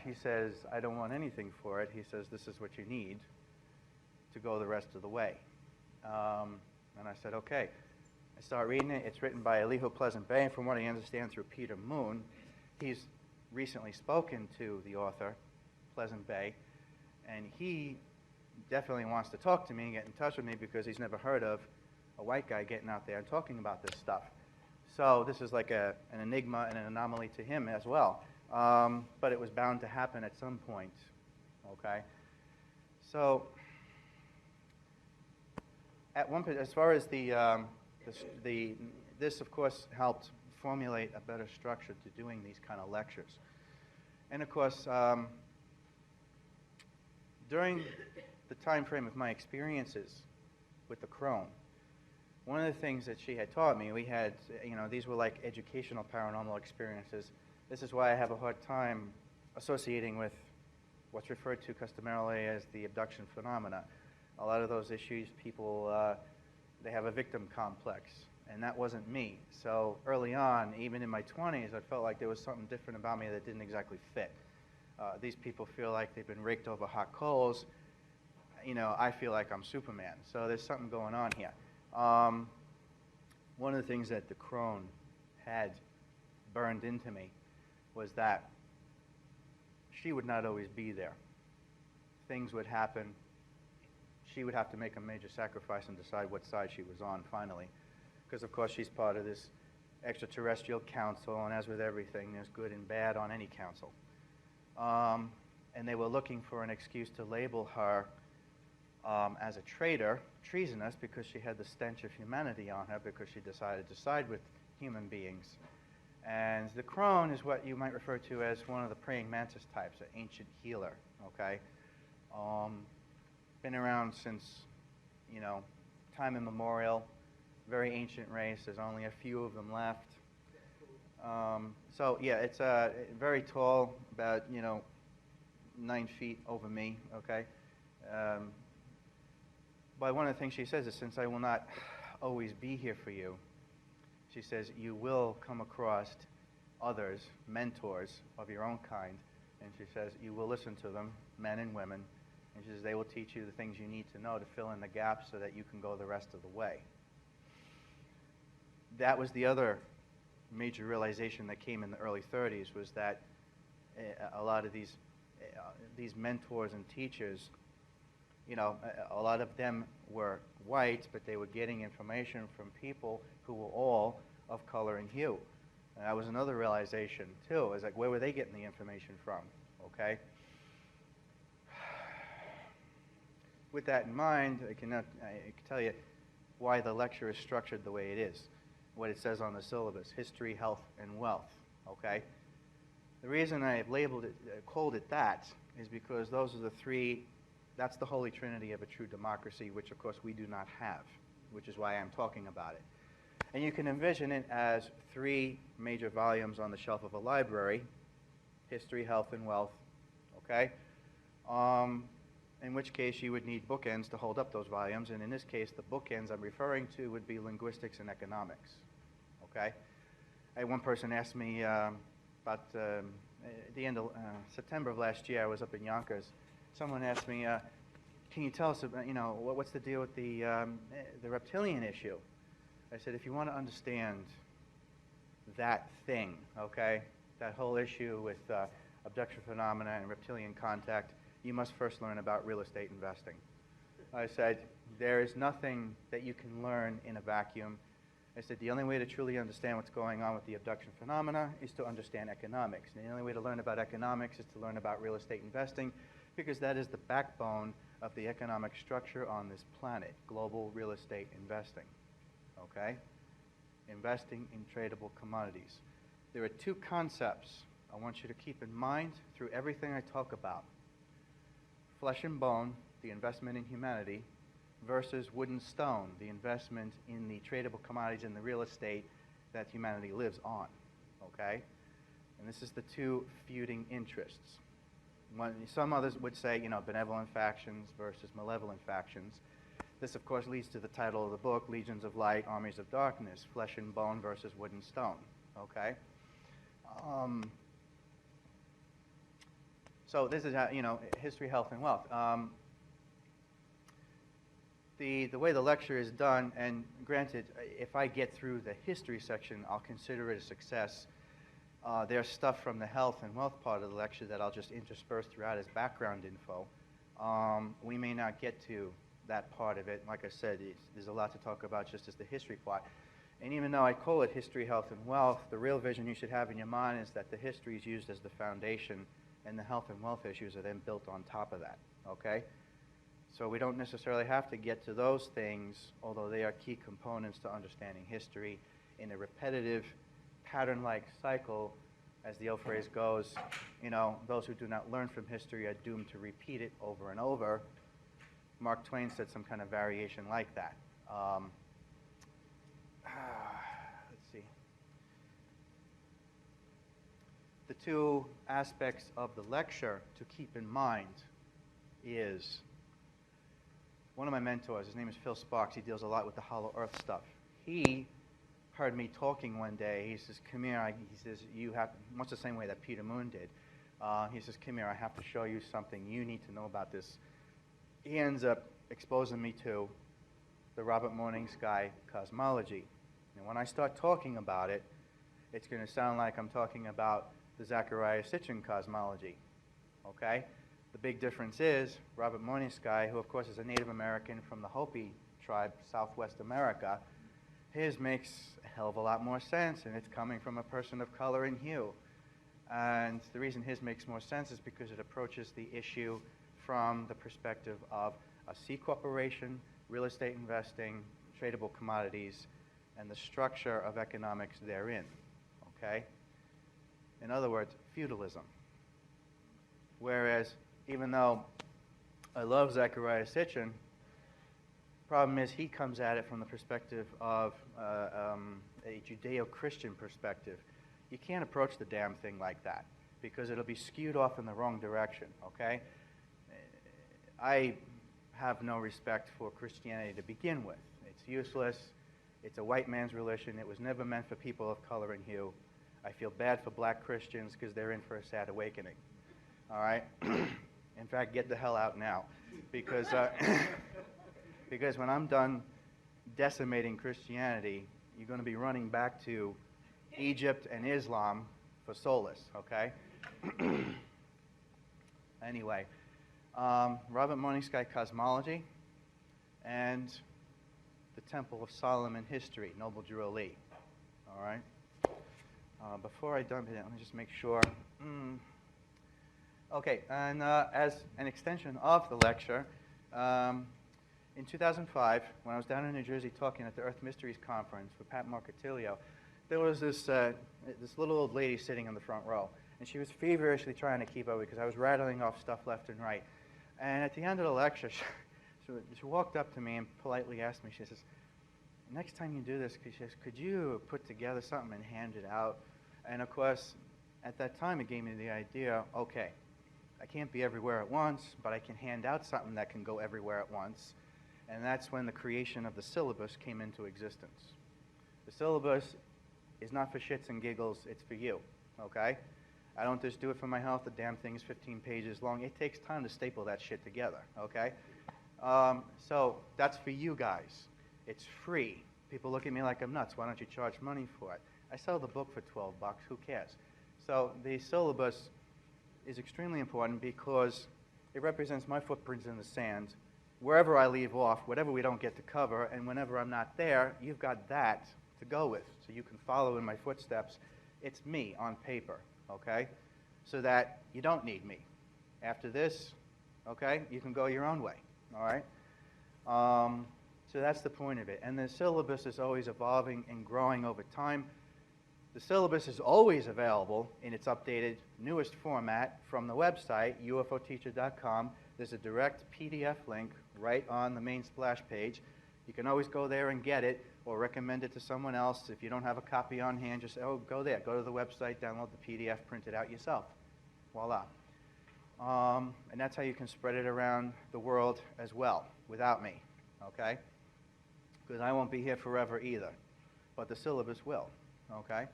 he says, I don't want anything for it. He says, this is what you need to go the rest of the way. And I said, okay. I start reading it. It's written by Elihu Pleasant Bay, and from what I understand, through Peter Moon. He's recently spoken to the author, Pleasant Bay, and he definitely wants to talk to me and get in touch with me because he's never heard of a white guy getting out there and talking about this stuff. So this is like an enigma and an anomaly to him as well. But it was bound to happen at some point, okay? So at one point, as far as this of course helped formulate a better structure to doing these kind of lectures. And of course, during the time frame of my experiences with the crone, one of the things that she had taught me, we had, these were like educational paranormal experiences. This is why I have a hard time associating with what's referred to customarily as the abduction phenomena. A lot of those issues, people, they have a victim complex, and that wasn't me. So early on, even in my 20s, I felt like there was something different about me that didn't exactly fit. These people feel like they've been raked over hot coals. I feel like I'm Superman. So there's something going on here. One of the things that the crone had burned into me was that she would not always be there. Things would happen. She would have to make a major sacrifice and decide what side she was on finally. Because, of course, she's part of this extraterrestrial council, and as with everything, there's good and bad on any council. And they were looking for an excuse to label her as a traitor, treasonous, because she had the stench of humanity on her because she decided to side with human beings. And the crone is what you might refer to as one of the praying mantis types, an ancient healer, okay? Been around since, time immemorial, very ancient race. There's only a few of them left. So, yeah, it's very tall, about, 9 feet over me, okay? But one of the things she says is, since I will not always be here for you, she says, you will come across others, mentors of your own kind, and she says, you will listen to them, men and women, and she says, they will teach you the things you need to know to fill in the gaps so that you can go the rest of the way. That was the other major realization that came in the early 30s, was that a lot of these mentors and teachers, a lot of them were white, but they were getting information from people who were all of color and hue. And that was another realization, too. It's like, where were they getting the information from, okay? With that in mind, I can tell you why the lecture is structured the way it is, what it says on the syllabus: history, health, and wealth, okay? The reason I've labeled it, called it that, is because those are the three, that's the holy trinity of a true democracy, which of course we do not have, which is why I'm talking about it. And you can envision it as 3 major volumes on the shelf of a library: history, health, and wealth, okay? In which case you would need bookends to hold up those volumes, and in this case the bookends I'm referring to would be linguistics and economics, okay? I had one person ask me about the end of September of last year. I was up in Yonkers. Someone asked me, can you tell us about, what's the deal with the reptilian issue? I said, if you want to understand that thing, okay, that whole issue with abduction phenomena and reptilian contact, you must first learn about real estate investing. I said, there is nothing that you can learn in a vacuum. I said, the only way to truly understand what's going on with the abduction phenomena is to understand economics. And the only way to learn about economics is to learn about real estate investing, because that is the backbone of the economic structure on this planet, global real estate investing, okay? Investing in tradable commodities. There are 2 concepts I want you to keep in mind through everything I talk about: flesh and bone, the investment in humanity, versus wood and stone, the investment in the tradable commodities and the real estate that humanity lives on, okay? And this is the 2 feuding interests. Some others would say, benevolent factions versus malevolent factions. This, of course, leads to the title of the book, Legions of Light, Armies of Darkness, flesh and bone versus wood and stone, okay? So this is how, history, health, and wealth. The way the lecture is done, and granted, if I get through the history section, I'll consider it a success. There's stuff from the health and wealth part of the lecture that I'll just intersperse throughout as background info. We may not get to that part of it. Like I said, there's a lot to talk about just as the history part. And even though I call it history, health, and wealth, the real vision you should have in your mind is that the history is used as the foundation, and the health and wealth issues are then built on top of that, okay? So we don't necessarily have to get to those things, although they are key components to understanding history in a repetitive, pattern-like cycle. As the old phrase goes, those who do not learn from history are doomed to repeat it over and over. Mark Twain said some kind of variation like that. Let's see. The two aspects of the lecture to keep in mind is one of my mentors, his name is Phil Sparks, he deals a lot with the hollow earth stuff. He heard me talking one day. He says, come here. He says, you have, much the same way that Peter Moon did. He says, come here, I have to show you something. You need to know about this. He ends up exposing me to the Robert Morning Sky cosmology. And when I start talking about it, it's going to sound like I'm talking about the Zecharia Sitchin cosmology, okay? The big difference is Robert Morning Sky, who of course is a Native American from the Hopi tribe, Southwest America, his makes a hell of a lot more sense, and it's coming from a person of color and hue. And the reason his makes more sense is because it approaches the issue from the perspective of a C corporation, real estate investing, tradable commodities, and the structure of economics therein, okay? In other words, feudalism. Whereas, even though I love Zecharia Sitchin, problem is he comes at it from the perspective of a Judeo-Christian perspective. You can't approach the damn thing like that because it'll be skewed off in the wrong direction, okay? I have no respect for Christianity to begin with. It's useless. It's a white man's religion. It was never meant for people of color and hue. I feel bad for black Christians because they're in for a sad awakening, all right? In fact, get the hell out now because because when I'm done decimating Christianity, you're going to be running back to Egypt and Islam for solace, okay? Anyway, Robert Morning Sky cosmology and the Temple of Solomon history, Noble Drew Lee, all right? Before I dump it, let me just make sure. Okay, and as an extension of the lecture, in 2005, when I was down in New Jersey talking at the Earth Mysteries Conference for Pat Marcatilio, there was this little old lady sitting in the front row, and she was feverishly trying to keep up because I was rattling off stuff left and right. And at the end of the lecture, she walked up to me and politely asked me, she says, next time you do this, she says, could you put together something and hand it out? And of course, at that time, it gave me the idea, okay, I can't be everywhere at once, but I can hand out something that can go everywhere at once. And that's when the creation of the syllabus came into existence. The syllabus is not for shits and giggles, it's for you, okay? I don't just do it for my health. The damn thing is 15 pages long. It takes time to staple that shit together, okay? So that's for you guys. It's free. People look at me like I'm nuts. Why don't you charge money for it? I sell the book for 12 bucks. Who cares? So the syllabus is extremely important because it represents my footprints in the sand. Wherever I leave off, whatever we don't get to cover, and whenever I'm not there, you've got that to go with. So you can follow in my footsteps. It's me on paper, okay? So that you don't need me. After this, okay, you can go your own way, all right? So that's the point of it. And the syllabus is always evolving and growing over time. The syllabus is always available in its updated, newest format from the website, ufoteacher.com. There's a direct PDF link right on the main splash page. You can always go there and get it or recommend it to someone else. If you don't have a copy on hand, just say, oh, go there. Go to the website, download the PDF, print it out yourself. Voila. And that's how you can spread it around the world as well without me, okay? Because I won't be here forever either, but the syllabus will, okay?